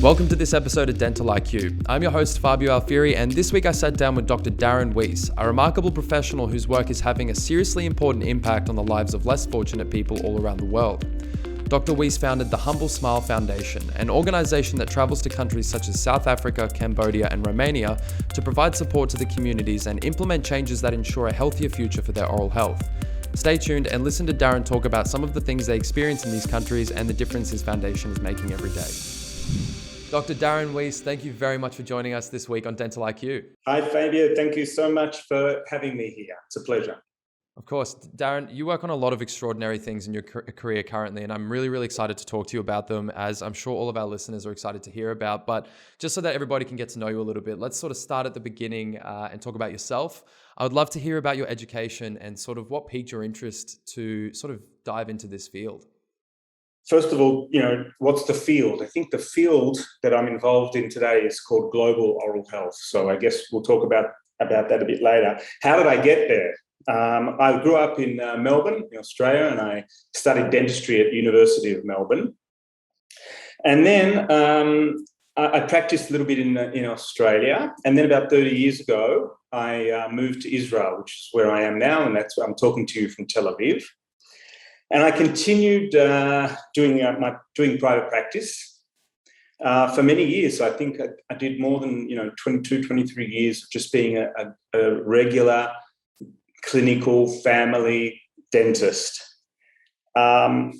Welcome to this episode of Dental IQ. I'm your host, Fabio Alfieri, and this week I sat down with Dr. Darren Weiss, a remarkable professional whose work is having a seriously important impact on the lives of less fortunate people all around the world. Dr. Weiss founded the Humble Smile Foundation, an organization that travels to countries such as South Africa, Cambodia, and Romania to provide support to the communities and implement changes that ensure a healthier future for their oral health. Stay tuned and listen to Darren talk about some of the things they experience in these countries and the difference his foundation is making every day. Dr. Darren Weiss, thank you very much for joining us this week on Dental IQ. Hi, Fabio. Thank you so much for having me here. It's a pleasure. Of course. Darren, you work on a lot of extraordinary things in your career currently, and I'm really excited to talk to you about them, as I'm sure all of our listeners are excited to hear about. But just so that everybody can get to know you a little bit, let's sort of start at the beginning and talk about yourself. I would love to hear about your education and sort of what piqued your interest to sort of dive into this field. First of all, what's the field? I think the field that I'm involved in today is called global oral health. So I guess we'll talk about that a bit later. How did I get there? I grew up in Melbourne, in Australia, and I studied dentistry at the University of Melbourne. And then I practiced a little bit in Australia. And then about 30 years ago, I moved to Israel, which is where I am now, and that's where I'm talking to you from Tel Aviv. And I continued doing private practice for many years. So I think I did more than 22, 23 years of just being a regular clinical family dentist. The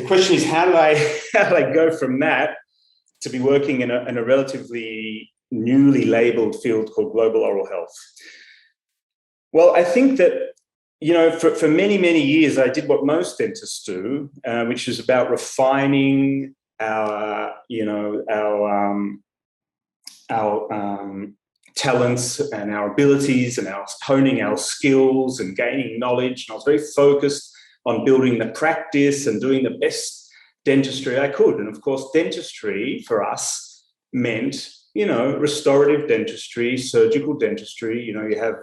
question is, how did I go from that to be working in a relatively newly labeled field called global oral health? Well, I think that for many years, I did what most dentists do, which is about refining our talents and our abilities and honing our skills and gaining knowledge. And I was very focused on building the practice and doing the best dentistry I could. And of course, dentistry for us meant restorative dentistry, surgical dentistry. You have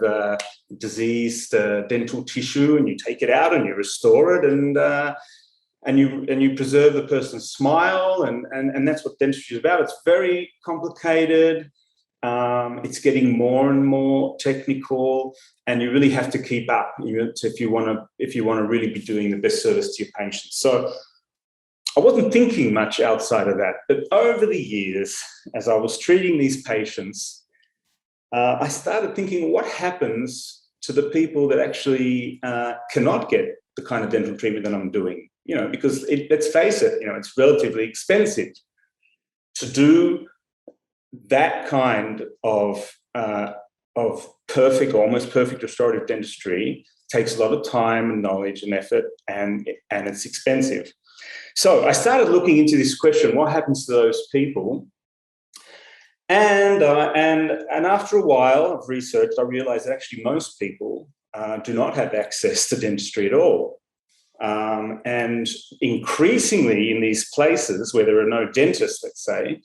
diseased dental tissue, and you take it out and you restore it, and you preserve the person's smile, and that's what dentistry is about. It's very complicated. It's getting more and more technical, and you really have to keep up if you want to really be doing the best service to your patients. So I wasn't thinking much outside of that. But over the years, as I was treating these patients, I started thinking, what happens to the people that actually cannot get the kind of dental treatment that I'm doing? Because let's face it, it's relatively expensive to do that kind of perfect or almost perfect restorative dentistry. Takes a lot of time and knowledge and effort, and it's expensive. So I started looking into this question: what happens to those people? And after a while of research, I realized that actually most people do not have access to dentistry at all. And increasingly in these places where there are no dentists, let's say,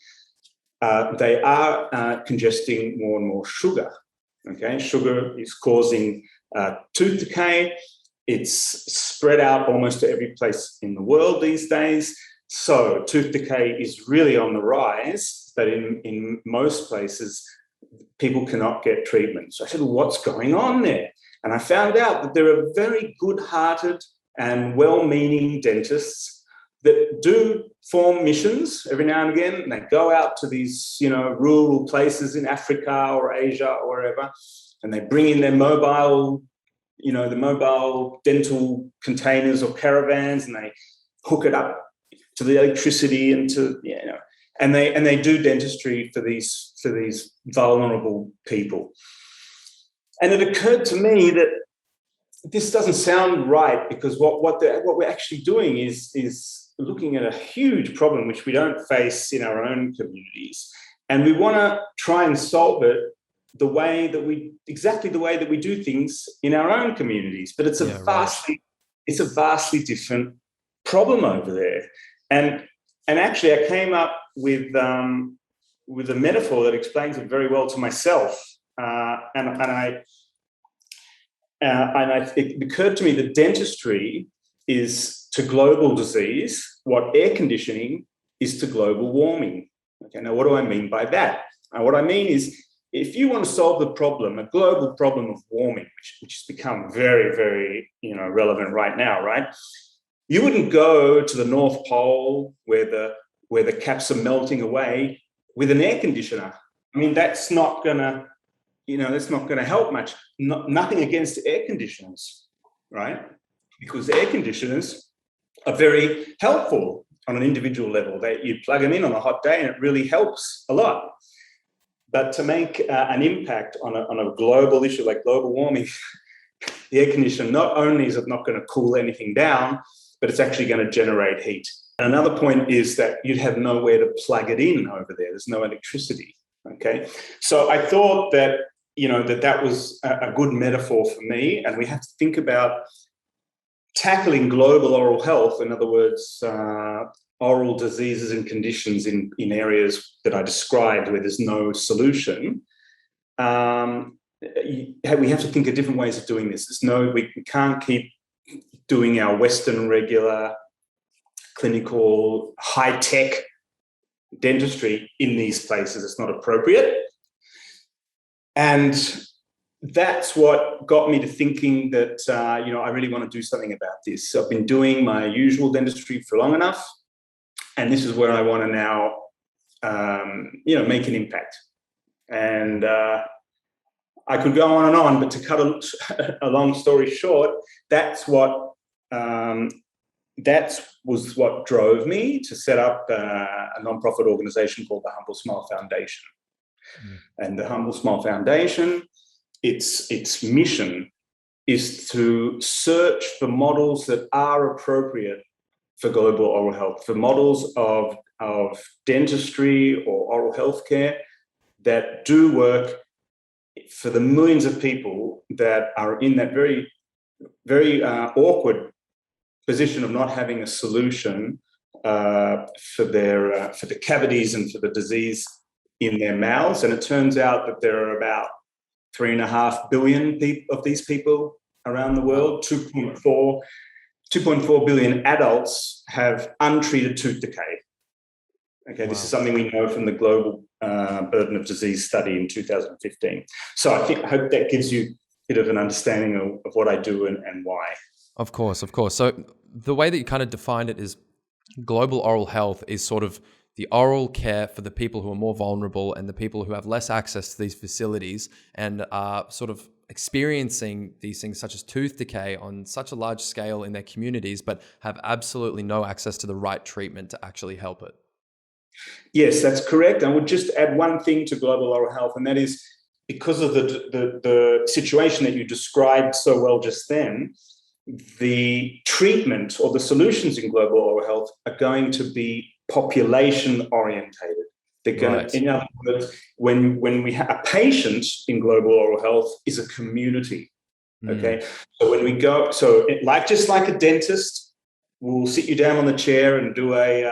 they are congesting more and more sugar. Okay, sugar is causing tooth decay. It's spread out almost to every place in the world these days. So tooth decay is really on the rise, but in most places, people cannot get treatment. So I said, well, what's going on there? And I found out that there are very good-hearted and well-meaning dentists that do form missions every now and again, and they go out to these, rural places in Africa or Asia or wherever, and they bring in their mobile dental containers or caravans, and they hook it up to the electricity and and they do dentistry for these vulnerable people. And it occurred to me that this doesn't sound right, because what we're actually doing is looking at a huge problem which we don't face in our own communities, and we want to try and solve it exactly the way that we do things in our own communities. But it's a vastly different problem over there. And actually, I came up with a metaphor that explains it very well to myself. It occurred to me that dentistry is to global disease what air conditioning is to global warming. Okay, now what do I mean by that? What I mean is, if you want to solve the problem, a global problem of warming, which has become very, very, relevant right now, right? You wouldn't go to the North Pole where the caps are melting away with an air conditioner. I mean, that's not gonna help much. Nothing against air conditioners, right? Because air conditioners are very helpful on an individual level. You plug them in on a hot day and it really helps a lot. But to make an impact on a global issue like global warming, the air conditioner, not only is it not going to cool anything down, but it's actually going to generate heat. And another point is that you'd have nowhere to plug it in over there. There's no electricity. Okay. So I thought that, that was a good metaphor for me. And we have to think about tackling global oral health. In other words, oral diseases and conditions in areas that I described where there's no solution. We have to think of different ways of doing this. We can't keep doing our Western regular clinical high-tech dentistry in these places. It's not appropriate. And that's what got me to thinking that, I really want to do something about this. So I've been doing my usual dentistry for long enough, and this is where I want to now, make an impact. And I could go on and on, but to cut a long story short, that was what drove me to set up a nonprofit organization called the Humble Smile Foundation. And the Humble Smile Foundation, its mission is to search for models that are appropriate for global oral health, for models of dentistry or oral health care that do work for the millions of people that are in that very, very awkward position of not having a solution for the cavities and for the disease in their mouths. And it turns out that there are about 3.5 billion of these people around the world. 2.4 billion adults have untreated tooth decay. Okay, wow. This is something we know from the Global Burden of Disease study in 2015. So I hope that gives you a bit of an understanding of what I do and why. Of course. So the way that you kind of defined it is global oral health is sort of the oral care for the people who are more vulnerable and the people who have less access to these facilities and are sort of experiencing these things such as tooth decay on such a large scale in their communities, but have absolutely no access to the right treatment to actually help it. Yes, that's correct. I would just add one thing to global oral health, and that is because of the situation that you described so well just then, the treatment or the solutions in global oral health are going to be population orientated. They're going to, in other words, when we have a patient in global oral health is a community. Okay, so when we go, just like a dentist will sit you down on the chair and do a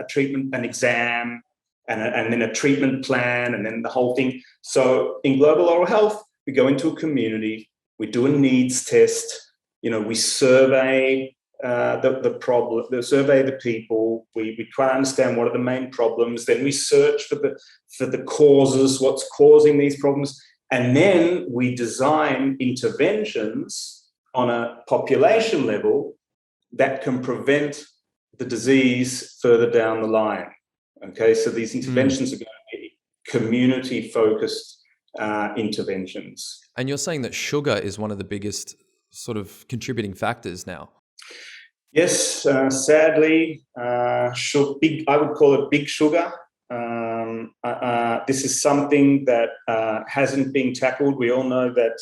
treatment, an exam, and then a treatment plan, and then the whole thing. So in global oral health, we go into a community, we do a needs test. We survey survey the people. We try to understand what are the main problems. Then we search for the causes, what's causing these problems, and then we design interventions on a population level that can prevent the disease further down the line. Okay, so these interventions are going to be community-focused interventions. And you're saying that sugar is one of the biggest sort of contributing factors now. Yes, sadly, I would call it big sugar. This is something that hasn't been tackled. We all know that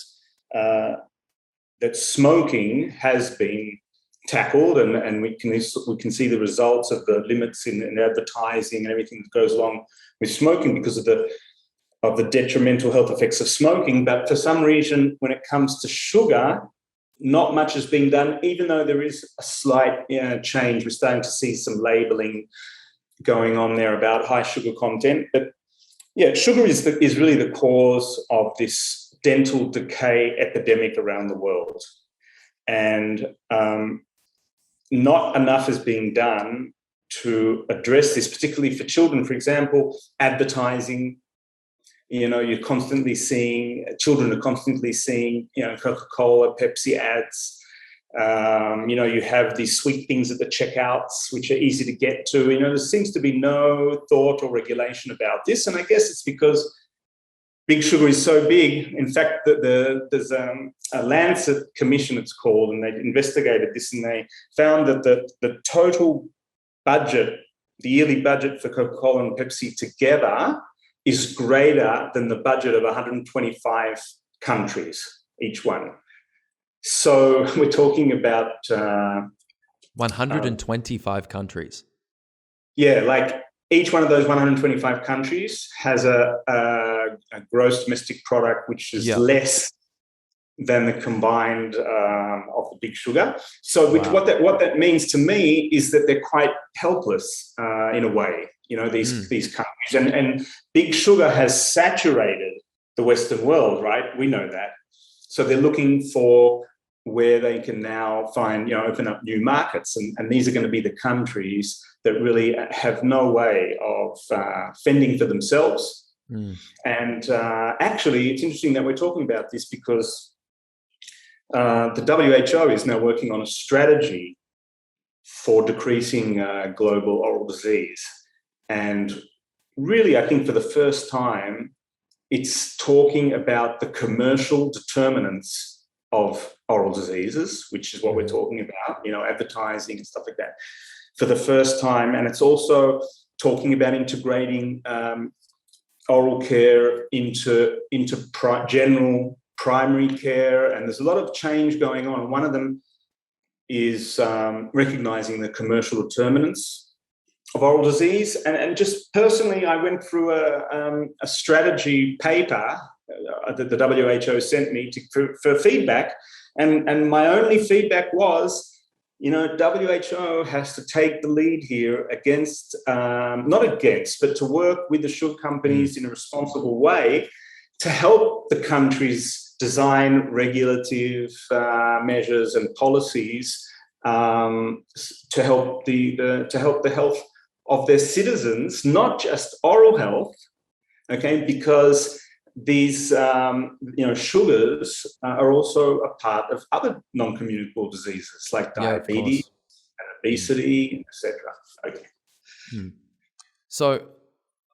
smoking has been tackled, and we can see the results of the limits in advertising and everything that goes along with smoking because of the detrimental health effects of smoking. But for some reason, when it comes to sugar, not much has been done, even though there is a slight change. We're starting to see some labeling going on there about high sugar content. But yeah, sugar is really the cause of this dental decay epidemic around the world. And not enough is being done to address this, particularly for children. For example, advertising. You're constantly seeing, children are constantly seeing, Coca-Cola, Pepsi ads. You have these sweet things at the checkouts, which are easy to get to. There seems to be no thought or regulation about this. And I guess it's because Big Sugar is so big. In fact, there's a Lancet commission, it's called, and they investigated this, and they found that the total budget, the yearly budget for Coca-Cola and Pepsi together is greater than the budget of 125 countries, each one. So we're talking about 125 countries. Yeah, like each one of those 125 countries has a gross domestic product which is less than the combined of the Big Sugar. So what that means to me is that they're quite helpless in a way, these countries. And Big Sugar has saturated the Western world, right? We know that. So they're looking for where they can now find, open up new markets. And these are going to be the countries that really have no way of fending for themselves. And actually, it's interesting that we're talking about this because the WHO is now working on a strategy for decreasing global oral disease. And really, I think for the first time, it's talking about the commercial determinants of oral diseases, which is what we're talking about, advertising and stuff like that, for the first time. And it's also talking about integrating oral care into general primary care. And there's a lot of change going on. One of them is recognizing the commercial determinants of oral disease. And just personally, I went through a strategy paper that the WHO sent me for feedback. And my only feedback was, WHO has to take the lead here but to work with the sugar companies in a responsible way to help the countries design regulative measures and policies to help the health of their citizens, not just oral health, okay, because these sugars are also a part of other non-communicable diseases like diabetes and obesity, etc. Okay. So,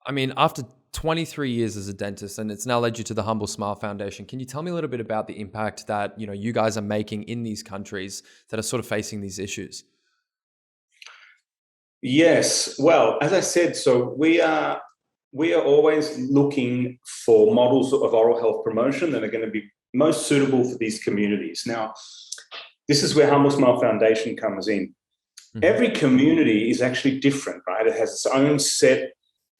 I mean, after 23 years as a dentist, and it's now led you to the Humble Smile Foundation, can you tell me a little bit about the impact that you guys are making in these countries that are sort of facing these issues? Yes. Well, as I said, so we are always looking for models of oral health promotion that are going to be most suitable for these communities. Now, this is where Humble Smile Foundation comes in. Every community is actually different, right? It has its own set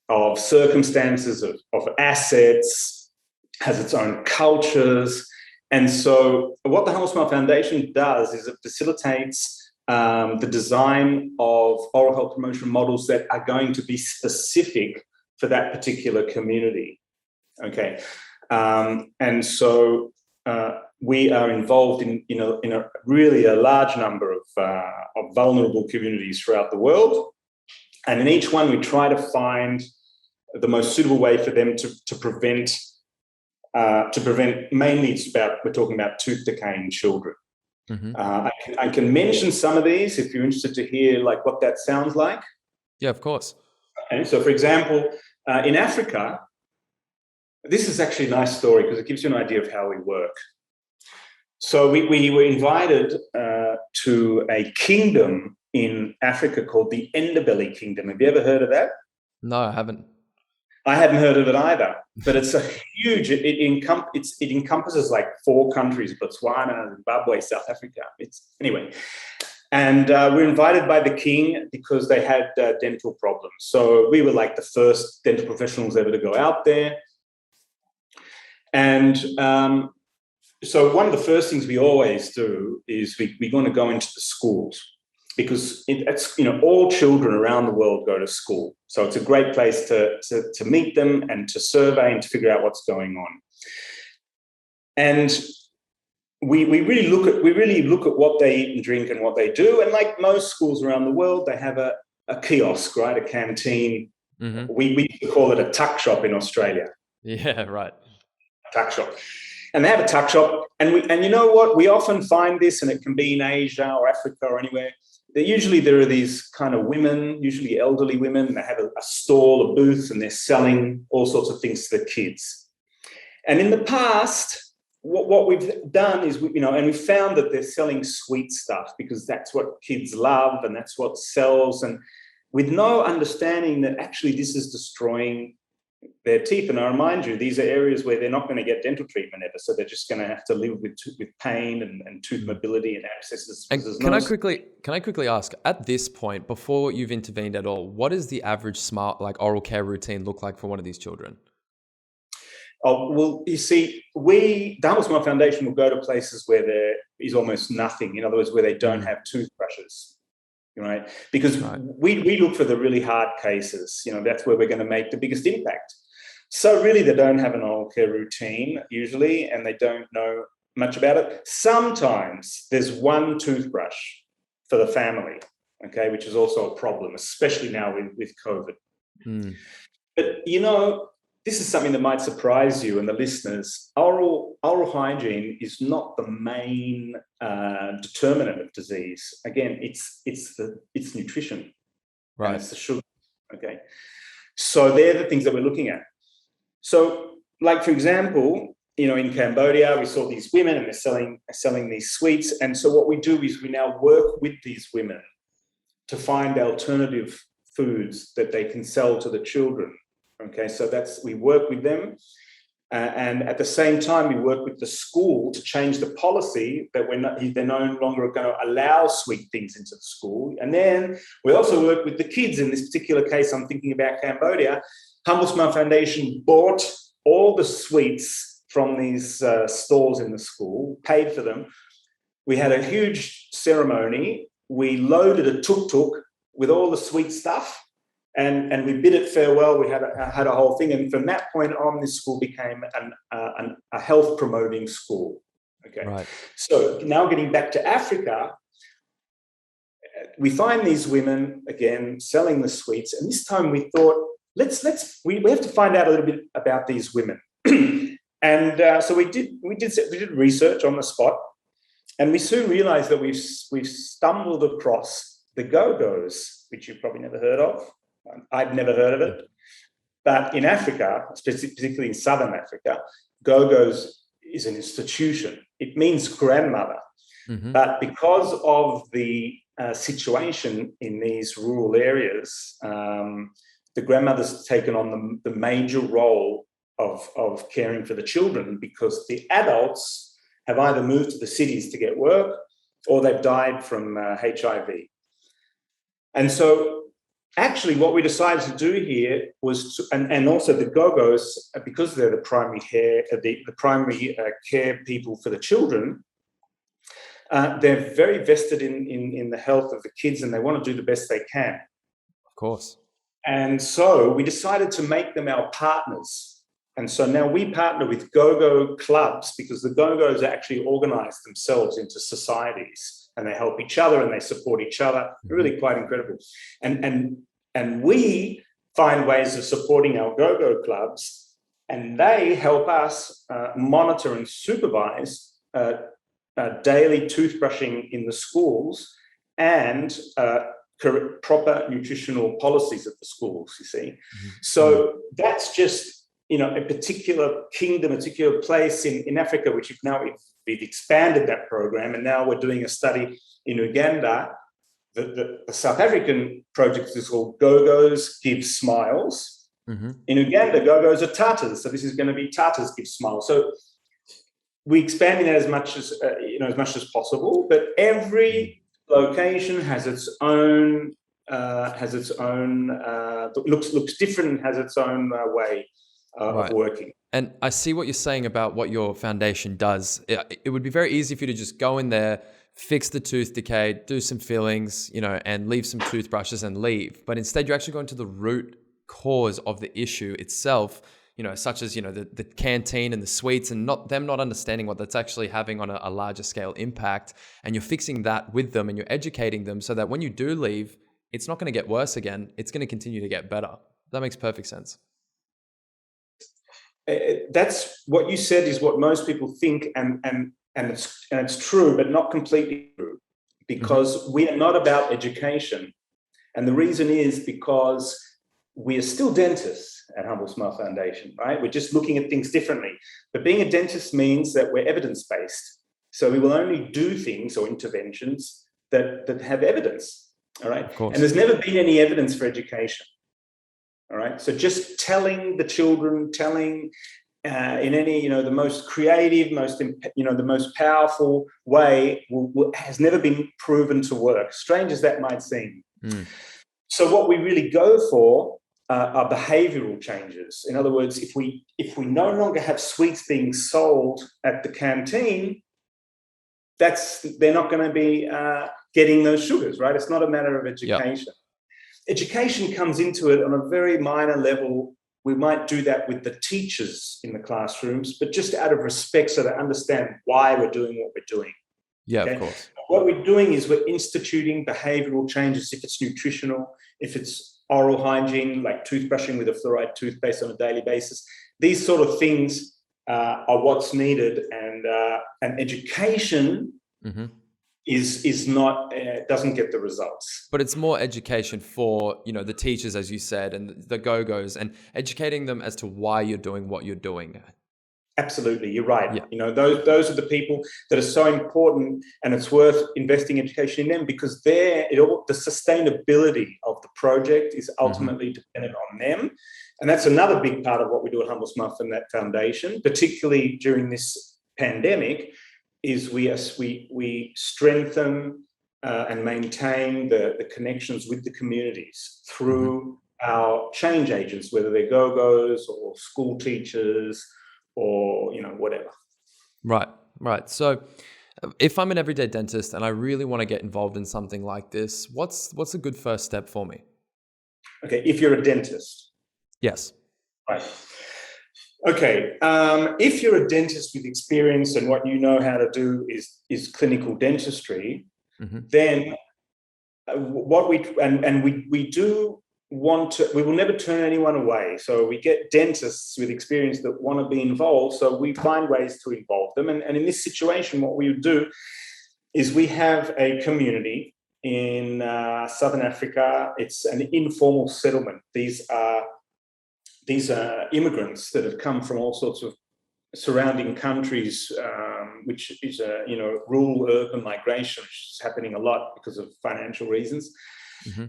of circumstances, of assets, has its own cultures. And so what the Humble Smile Foundation does is it facilitates the design of oral health promotion models that are going to be specific for that particular community, okay? And so we are involved in a really a large number of vulnerable communities throughout the world. And in each one, we try to find the most suitable way for them to prevent, mainly we're talking about tooth decay in children. I can mention some of these if you're interested to hear like what that sounds like. Yeah, of course. Okay, so for example, in Africa, this is actually a nice story because it gives you an idea of how we work. So we were invited to a kingdom in Africa called the Endebelly Kingdom. Have you ever heard of that? No, I haven't. I hadn't heard of it either, but it's a huge, it encompasses like 4 countries, Botswana, Zimbabwe, South Africa. Anyway. And we're invited by the king because they had dental problems. So we were like the first dental professionals ever to go out there. And so one of the first things we always do is we're going to go into the schools because it's all children around the world go to school. So it's a great place to meet them and to survey and to figure out what's going on. And we really look at what they eat and drink and what they do. And like most schools around the world, they have a kiosk, right? A canteen. Mm-hmm. We call it a tuck shop in Australia. Yeah, right. Tuck shop. And they have a tuck shop. And you know what? We often find this, and it can be in Asia or Africa or anywhere. There are these kind of women, usually elderly women, and they have a stall, a booth, and they're selling all sorts of things to the kids. And in the past, what we've done is, and we found that they're selling sweet stuff because that's what kids love and that's what sells, and with no understanding that actually this is destroying their teeth. And I remind you, these are areas where they're not going to get dental treatment ever, so they're just going to have to live with pain and tooth mobility and abscesses. And can I quickly ask, at this point, before you've intervened at all, what does the average oral care routine look like for one of these children? Oh, well, you see, the Humble Smile Foundation will go to places where there is almost nothing. In other words, where they don't have toothbrushes, right? Because we look for the really hard cases. That's where we're going to make the biggest impact. So really, they don't have an oral care routine usually, and they don't know much about it. Sometimes there's one toothbrush for the family, okay, which is also a problem, especially now with COVID. But, this is something that might surprise you and the listeners. Oral hygiene is not the main determinant of disease. Again, it's nutrition, right? And it's the sugar. Okay, so they're the things that we're looking at. So, like for example, in Cambodia, we saw these women and they're selling these sweets. And so what we do is we now work with these women to find alternative foods that they can sell to the children. Okay, so we work with them, and at the same time we work with the school to change the policy that they're no longer going to allow sweet things into the school. And then we also work with the kids. In this particular case, I'm thinking about Cambodia. Humble Smile Foundation bought all the sweets from these stores in the school, paid for them. We had a huge ceremony. We loaded a tuk-tuk with all the sweet stuff. And we bid it farewell. We had a whole thing, and from that point on, this school became a health promoting school. Okay, right. So now getting back to Africa, we find these women again selling the sweets, and this time we thought we have to find out a little bit about these women, and so we did research on the spot, and we soon realised that we've stumbled across the Go-Go's, which you've probably never heard of. I'd never heard of it. But in Africa, particularly in Southern Africa, Go-Go's is an institution. It means grandmother. Mm-hmm. But because of the situation in these rural areas, the grandmother's taken on the major role of caring for the children, because the adults have either moved to the cities to get work or they've died from HIV. And so actually, what we decided to do here was, and also the Go-Go's, because they're the primary care people for the children, they're very vested in the health of the kids, and they want to do the best they can. Of course. And so we decided to make them our partners. And so now we partner with Go-Go clubs, because the Go-Go's actually organize themselves into societies, and they help each other and they support each other. Really quite incredible. And we find ways of supporting our Go-Go clubs, and they help us monitor and supervise daily toothbrushing in the schools and proper nutritional policies at the schools, you see. Mm-hmm. So that's just, a particular kingdom, a particular place in Africa, which we've expanded that program, and now we're doing a study in Uganda. The South African project is called Go-Go's Give Smiles. Mm-hmm. In Uganda, Go-Go's are Tatas, so this is going to be Tatas Give Smiles. So we're expanding that as much as possible. But every location has its own looks different and has its own way of working. And I see what you're saying about what your foundation does. It would be very easy for you to just go in there, fix the tooth decay, do some fillings, and leave some toothbrushes and leave. But instead, you're actually going to the root cause of the issue itself, such as, the canteen and the sweets, and not understanding what that's actually having on a larger scale impact. And you're fixing that with them and you're educating them so that when you do leave, it's not going to get worse again. It's going to continue to get better. That makes perfect sense. That's what you said is what most people think, and it's true, but not completely true, because we are not about education. And the reason is because we are still dentists at Humble Smile Foundation, right? We're just looking at things differently. But being a dentist means that we're evidence-based. So we will only do things or interventions that have evidence, all right? And there's never been any evidence for education, all right? So just telling the children, in any, the most creative, the most powerful way has never been proven to work, strange as that might seem. So what we really go for are behavioural changes. In other words, if we no longer have sweets being sold at the canteen, they're not going to be getting those sugars, right? It's not a matter of education. Yep. Education comes into it on a very minor level. We might do that with the teachers in the classrooms, but just out of respect, so they understand why we're doing what we're doing. Yeah, okay? Of course. What we're doing is we're instituting behavioural changes, if it's nutritional, if it's oral hygiene, like toothbrushing with a fluoride toothpaste on a daily basis. These sort of things are what's needed, and education is not doesn't get the results. But it's more education for the teachers, as you said, and the go-go's, and educating them as to why you're doing what you're doing. Absolutely, you're right. Yeah. Those are the people that are so important, and it's worth investing education in them, because the sustainability of the project is ultimately dependent on them. And that's another big part of what we do at Humble Smile Foundation, particularly during this pandemic, is we strengthen and maintain the connections with the communities through our change agents, whether they're go-go's or school teachers, or whatever. Right. So if I'm an everyday dentist and I really want to get involved in something like this, what's a good first step for me? Okay, if you're a dentist. Yes. Right. Okay, if you're a dentist with experience and what you know how to do is clinical dentistry, then what we do want to, we will never turn anyone away. So we get dentists with experience that want to be involved. So we find ways to involve them. And in this situation, what we would do is we have a community in Southern Africa. It's an informal settlement. These are immigrants that have come from all sorts of surrounding countries, which is rural urban migration, which is happening a lot because of financial reasons.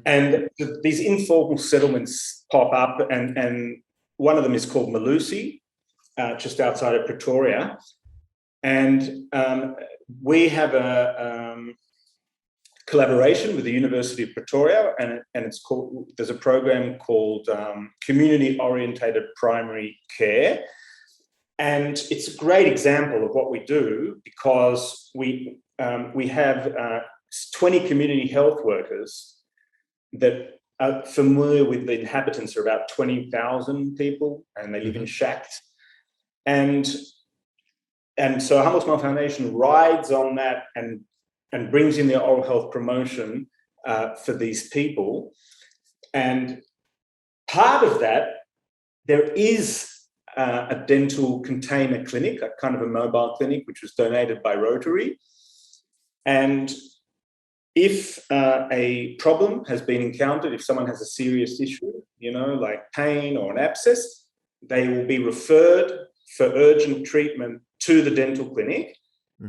And these informal settlements pop up, and one of them is called Malusi, just outside of Pretoria. And we have a collaboration with the University of Pretoria, and there's a program called Community Orientated Primary Care. And it's a great example of what we do, because we have 20 community health workers that are familiar with the inhabitants. Are about 20,000 people, and they live in shacks. And so Humble Smile Foundation rides on that and brings in their oral health promotion for these people. And part of that, there is a dental container clinic, a kind of a mobile clinic, which was donated by Rotary. And if a problem has been encountered, if someone has a serious issue, like pain or an abscess, they will be referred for urgent treatment to the dental clinic.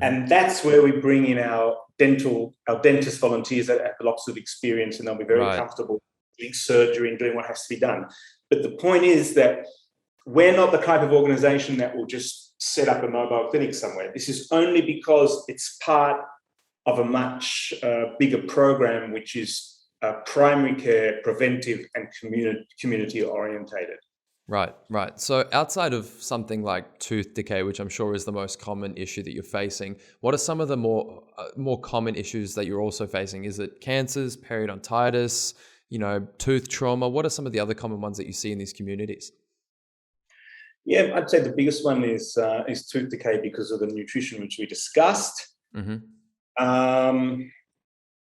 And that's where we bring in our dentist volunteers that have lots of experience, and they'll be very comfortable doing surgery and doing what has to be done. But the point is that we're not the type of organisation that will just set up a mobile clinic somewhere. This is only because it's part of a much bigger program, which is primary care, preventive, and community orientated. Right. So outside of something like tooth decay, which I'm sure is the most common issue that you're facing, what are some of the more common issues that you're also facing? Is it cancers, periodontitis, tooth trauma? What are some of the other common ones that you see in these communities? Yeah, I'd say the biggest one is tooth decay because of the nutrition which we discussed. Um,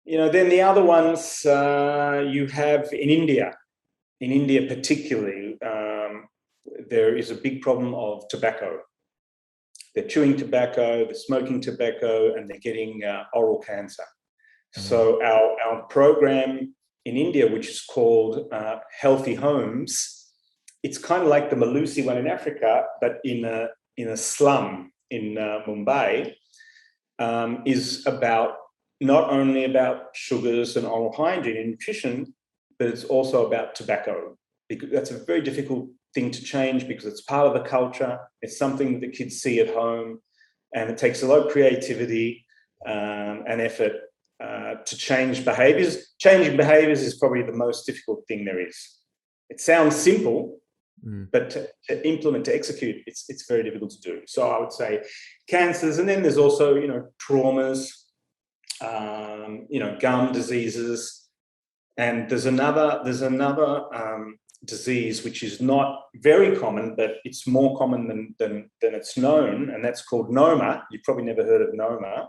then the other ones you have in India. In India particularly, there is a big problem of tobacco. They're chewing tobacco, they're smoking tobacco, and they're getting oral cancer. So our program in India, which is called Healthy Homes, it's kind of like the Malusi one in Africa, but in a slum in Mumbai, is about not only about sugars and oral hygiene and nutrition, but it's also about tobacco. Because that's a very difficult thing to change because it's part of the culture. It's something that the kids see at home, and it takes a lot of creativity and effort to change behaviours. Changing behaviours is probably the most difficult thing there is. It sounds simple, but to implement, to execute, it's very difficult to do. So I would say cancers, and then there's also traumas, gum diseases, and there's another disease which is not very common, but it's more common than it's known, and that's called noma. You've probably never heard of noma.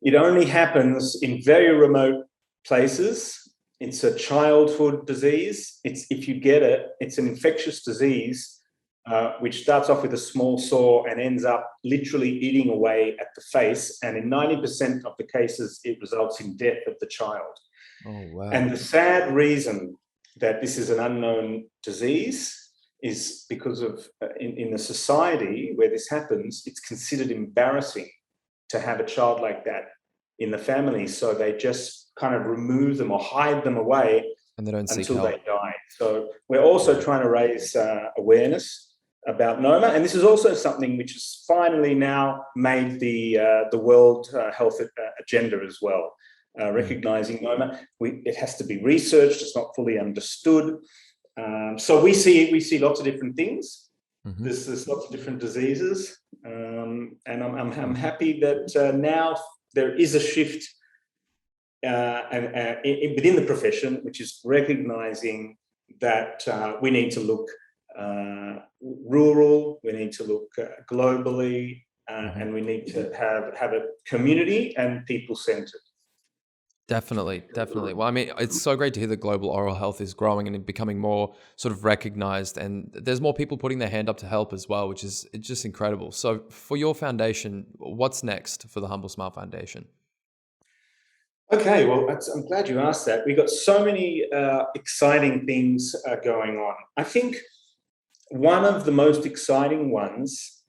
It only happens in very remote places. It's a childhood disease. If you get it, it's an infectious disease which starts off with a small sore and ends up literally eating away at the face. And in 90% of the cases, it results in death of the child. Oh, wow. And the sad reason that this is an unknown disease is because of in a society where this happens, it's considered embarrassing to have a child like that in the family. So they just kind of remove them or hide them away and they don't until seek help. they die. So we're also trying to raise awareness about noma, and this is also something which has finally now made the World Health Agenda as well, recognizing noma. It has to be researched; it's not fully understood. So we see lots of different things. There's lots of different diseases, and I'm happy that now there is a shift within the profession, which is recognizing that we need to look rural, we need to look globally, and we need to have a community and people-centered. Definitely. Well, I mean, it's so great to hear that global oral health is growing and becoming more sort of recognized, and there's more people putting their hand up to help as well, which is just incredible. So for your foundation, what's next for the Humble Smile Foundation? Okay, well, I'm glad you asked that. We've got so many exciting things going on. I think one of the most exciting ones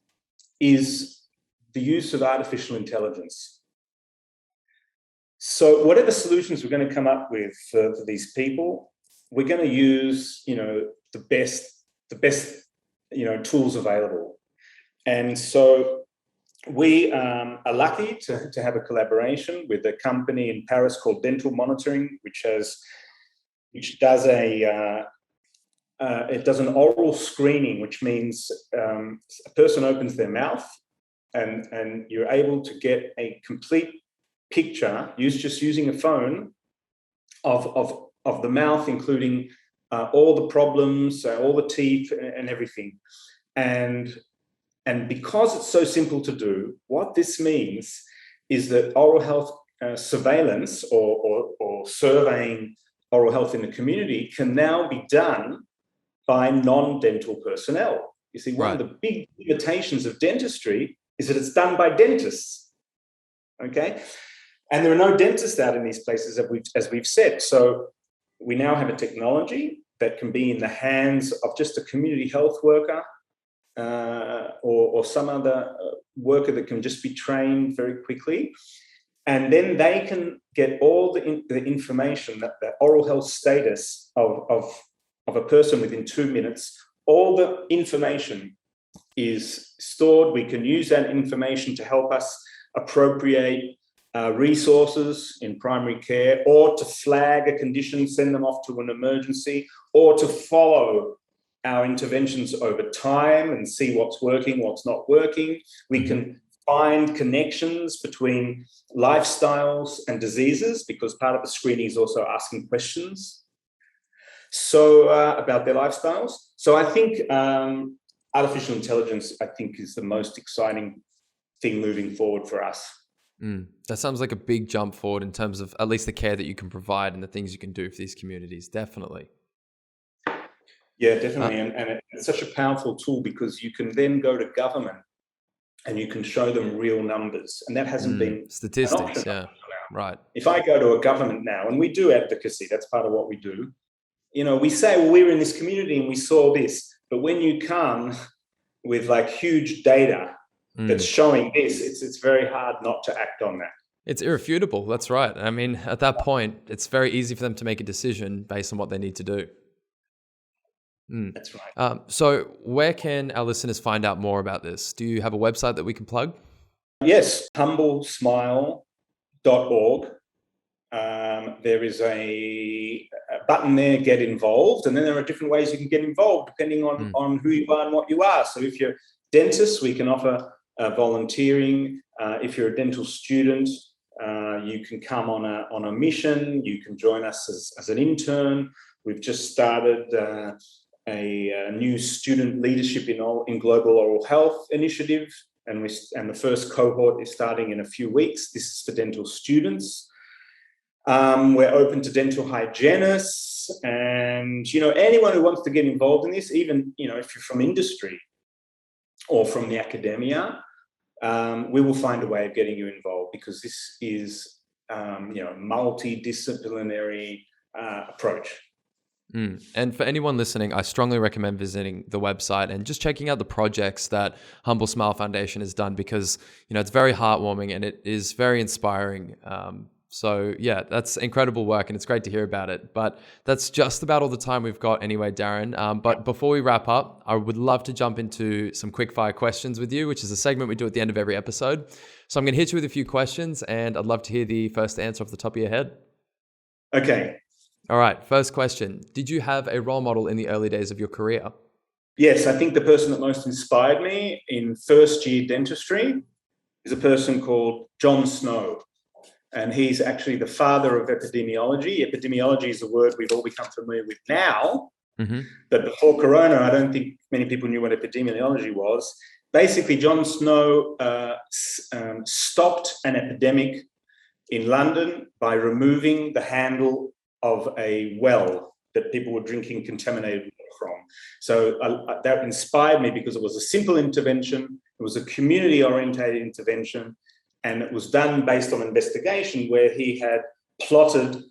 is the use of artificial intelligence. So whatever solutions we're going to come up with for these people, we're going to use, the best, tools available. And so we are lucky to have a collaboration with a company in Paris called Dental Monitoring, which does it does an oral screening, which means a person opens their mouth and you're able to get a complete picture using a phone of the mouth, including all the problems, all the teeth and everything. And because it's so simple to do, what this means is that oral health surveillance or surveying oral health in the community can now be done by non-dental personnel. You see, one of the big limitations of dentistry is that it's done by dentists, okay? And there are no dentists out in these places, as we've said. So we now have a technology that can be in the hands of just a community health worker or some other worker that can just be trained very quickly. And then they can get all the information, that the oral health status of a person within 2 minutes. All the information is stored. We can use that information to help us appropriate resources in primary care, or to flag a condition, send them off to an emergency, or to follow our interventions over time and see what's working, what's not working. We can find connections between lifestyles and diseases, because part of the screening is also asking questions about their lifestyles. So I think artificial intelligence, I think, is the most exciting thing moving forward for us. That sounds like a big jump forward in terms of at least the care that you can provide and the things you can do for these communities. Definitely. Yeah, definitely. And it's such a powerful tool because you can then go to government and you can show them real numbers. And that hasn't been statistics. an option Yeah, right. If I go to a government now, and we do advocacy, that's part of what we do. We say, well, we were in this community and we saw this. But when you come with like huge data that's showing this, it's very hard not to act on that. It's irrefutable. That's right. I mean, at that point, it's very easy for them to make a decision based on what they need to do. That's right. So where can our listeners find out more about this? Do you have a website that we can plug? Yes, humblesmile.org. There is a button there, get involved, and then there are different ways you can get involved depending on who you are and what you are. So if you're a dentist, we can offer volunteering. If you're a dental student, you can come on a mission. You can join us as an intern. We've just started a new student leadership in global oral health initiative, and the first cohort is starting in a few weeks. This is for dental students. We're open to dental hygienists, and anyone who wants to get involved in this, even if you're from industry or from the academia, we will find a way of getting you involved, because this is a multidisciplinary approach. And for anyone listening, I strongly recommend visiting the website and just checking out the projects that Humble Smile Foundation has done, because it's very heartwarming and it is very inspiring. So yeah, that's incredible work and it's great to hear about it. But that's just about all the time we've got anyway, Darren. But before we wrap up, I would love to jump into some quick fire questions with you, which is a segment we do at the end of every episode. So I'm going to hit you with a few questions and I'd love to hear the first answer off the top of your head. Okay. All right. First question. Did you have a role model in the early days of your career? Yes, I think the person that most inspired me in first year dentistry is a person called John Snow. And he's actually the father of epidemiology. Epidemiology is a word we've all become familiar with now. But before Corona, I don't think many people knew what epidemiology was. Basically, John Snow stopped an epidemic in London by removing the handle of a well that people were drinking contaminated water from. So that inspired me because it was a simple intervention. It was a community-orientated intervention. And it was done based on investigation where he had plotted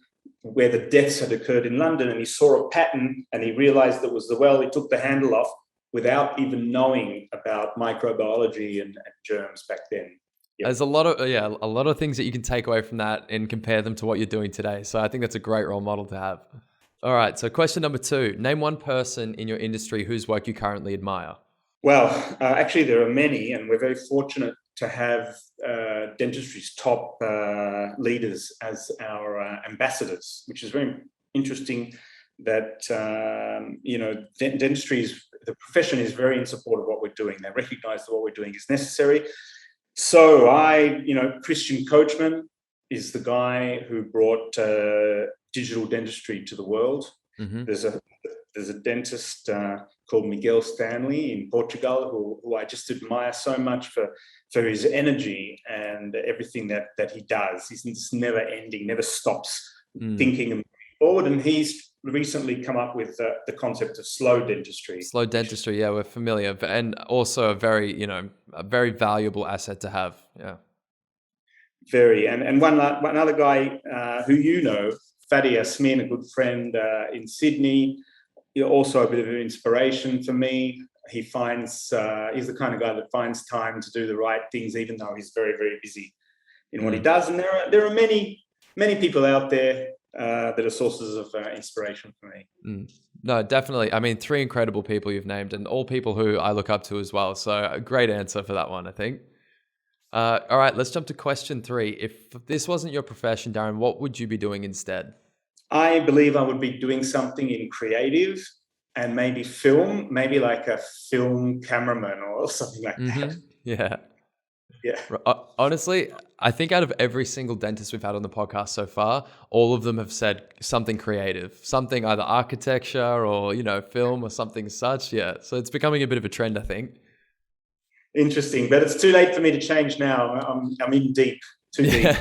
where the deaths had occurred in London, and he saw a pattern and he realized that was the well. He took the handle off without even knowing about microbiology and germs back then. Yep. There's a lot of things that you can take away from that and compare them to what you're doing today. So I think that's a great role model to have. All right. So question number 2, name one person in your industry whose work you currently admire. Well, actually there are many, and we're very fortunate to have dentistry's top leaders as our ambassadors, which is very interesting that, dentistry the profession is very in support of what we're doing. They recognize that what we're doing is necessary. So Christian Coachman is the guy who brought digital dentistry to the world. There's a dentist called Miguel Stanley in Portugal who I just admire so much for his energy and everything that he does. He's never ending, never stops thinking and moving forward. And he's recently come up with the concept of slow dentistry. Slow dentistry, yeah, we're familiar, and also a very valuable asset to have. Yeah, very. And one other guy who Fabio Alfieri, a good friend in Sydney. Also a bit of an inspiration for me. He's the kind of guy that finds time to do the right things, even though he's very, very busy in what he does. And there are many, many people out there that are sources of inspiration for me. No, definitely. I mean, 3 incredible people you've named, and all people who I look up to as well. So a great answer for that one, I think. All right, let's jump to question 3. If this wasn't your profession, Darren, what would you be doing instead? I believe I would be doing something in creative and maybe film, maybe like a film cameraman or something like that. Yeah. Yeah. Honestly, I think out of every single dentist we've had on the podcast so far, all of them have said something creative, something either architecture or, film or something such. Yeah. So it's becoming a bit of a trend, I think. Interesting, but it's too late for me to change now. I'm in deep, too deep.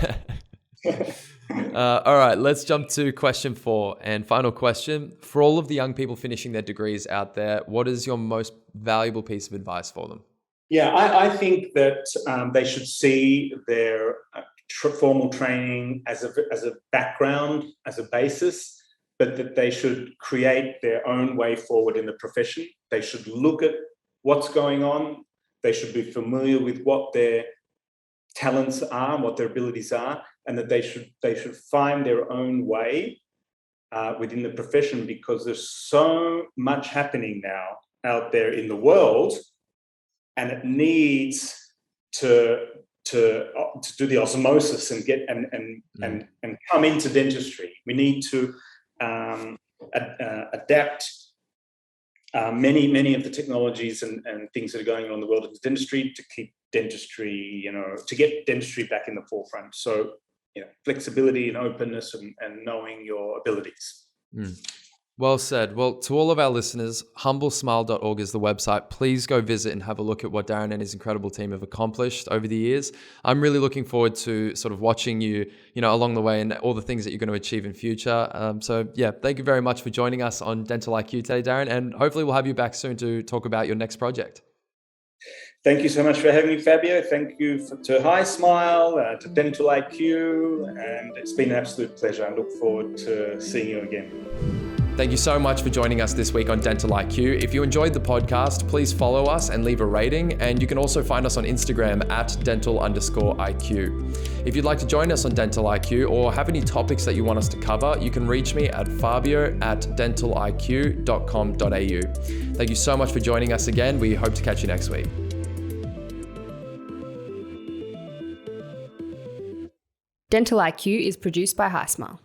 All right, let's jump to question 4 and final question. For all of the young people finishing their degrees out there, what is your most valuable piece of advice for them? Yeah, I think that they should see their formal training as a background, as a basis, but that they should create their own way forward in the profession. They should look at what's going on. They should be familiar with what their talents are, what their abilities are, and that they should find their own way within the profession, because there's so much happening now out there in the world, and it needs to do the osmosis and get and come into dentistry. We need to adapt many of the technologies and things that are going on in the world of dentistry to keep dentistry, to get dentistry back in the forefront. So, flexibility and openness and knowing your abilities. Well said. Well, to all of our listeners, humblesmile.org is the website. Please go visit and have a look at what Darren and his incredible team have accomplished over the years. I'm really looking forward to sort of watching you, along the way and all the things that you're going to achieve in future. Thank you very much for joining us on Dental IQ today, Darren, and hopefully we'll have you back soon to talk about your next project. Thank you so much for having me, Fabio. Thank you to Hi Smile, to Dental IQ, and it's been an absolute pleasure. I look forward to seeing you again. Thank you so much for joining us this week on Dental IQ. If you enjoyed the podcast, please follow us and leave a rating. And you can also find us on Instagram at dental_IQ. If you'd like to join us on Dental IQ or have any topics that you want us to cover, you can reach me at fabio@dentaliq.com.au. Thank you so much for joining us again. We hope to catch you next week. Dental IQ is produced by Hi Smile.